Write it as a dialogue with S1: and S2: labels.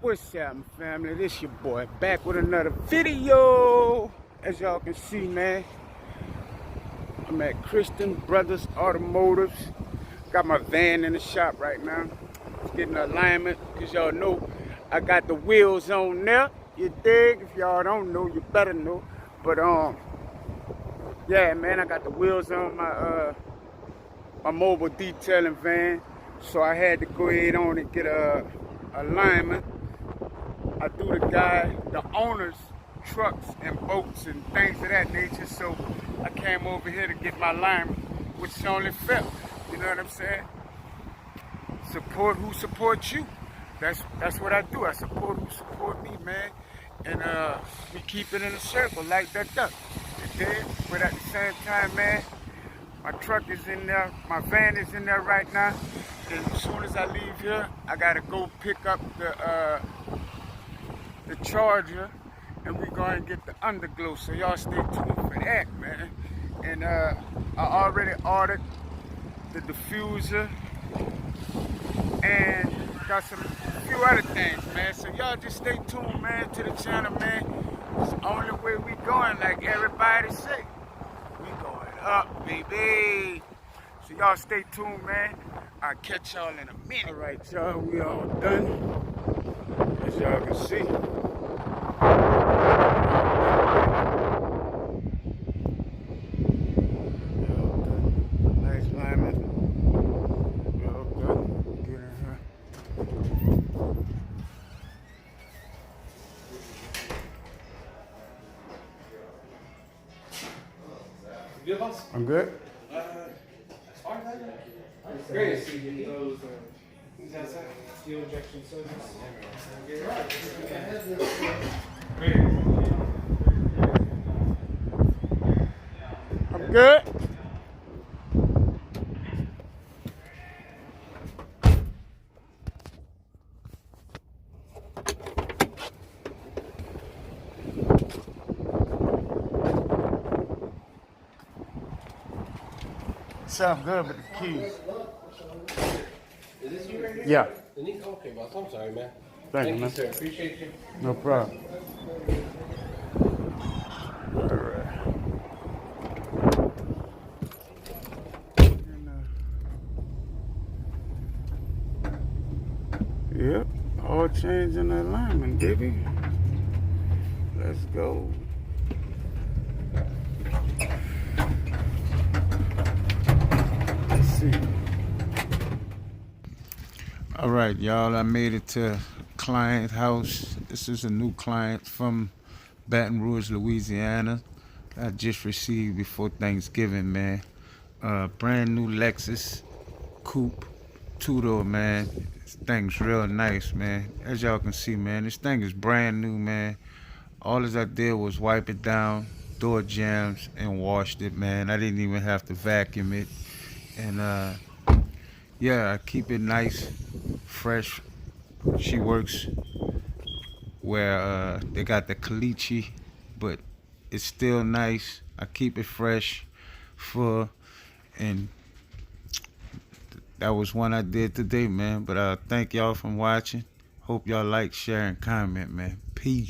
S1: What's happening, family? This your boy back with another video. As y'all can see, man, I'm at Christian Brothers Automotives. Got my van in the shop right now. It's getting alignment, because y'all know I got the wheels on there. You dig? If y'all don't know, you better know. But yeah, man, I got the wheels on my mobile detailing van. So I had to go ahead on and get a alignment. I do the owner's trucks and boats and things of that nature. So I came over here to get my alignment, which is only fair. You know what I'm saying? Support who supports you. That's what I do. I support who support me, man. And we keep it in a circle like that duck. But at the same time, man, my truck is in there, my van is in there right now. And as soon as I leave here, I gotta go pick up the charger, and we're going to get the underglow. So y'all stay tuned for that, man. And I already ordered the diffuser and got a few other things, man. So y'all just stay tuned, man, to the channel, man. It's the only way we going, like everybody say. We going up, baby. So y'all stay tuned, man. I'll catch y'all in a minute. All right, y'all, we all done. As y'all can see. Nice alignment. We all good. Get in here.
S2: Good, boss?
S1: I'm good.
S2: As far as I know. Great. He's outside. Fuel injection service.
S1: I'm good. Sound good with the keys.
S2: Is this you right here?
S1: Yeah.
S2: Okay, boss. I'm sorry, man.
S1: Thank you, man.
S2: sir. Appreciate you.
S1: No problem. All right. Yep, all changing the alignment, baby. Let's go. Let's see. All right, y'all, I made it to client house. This is a new client from Baton Rouge, Louisiana. I just received before Thanksgiving, man. Brand new Lexus coupe, two-door, man. This thing's real nice, man. As y'all can see, man, this thing is brand new, man. All I did was wipe it down, door jambs, and washed it, man. I didn't even have to vacuum it. And yeah, I keep it nice, fresh. She works where they got the caliche, but it's still nice. I keep it fresh, full, and that was one I did today, man. But thank y'all for watching. Hope y'all like, share, and comment, man. Peace.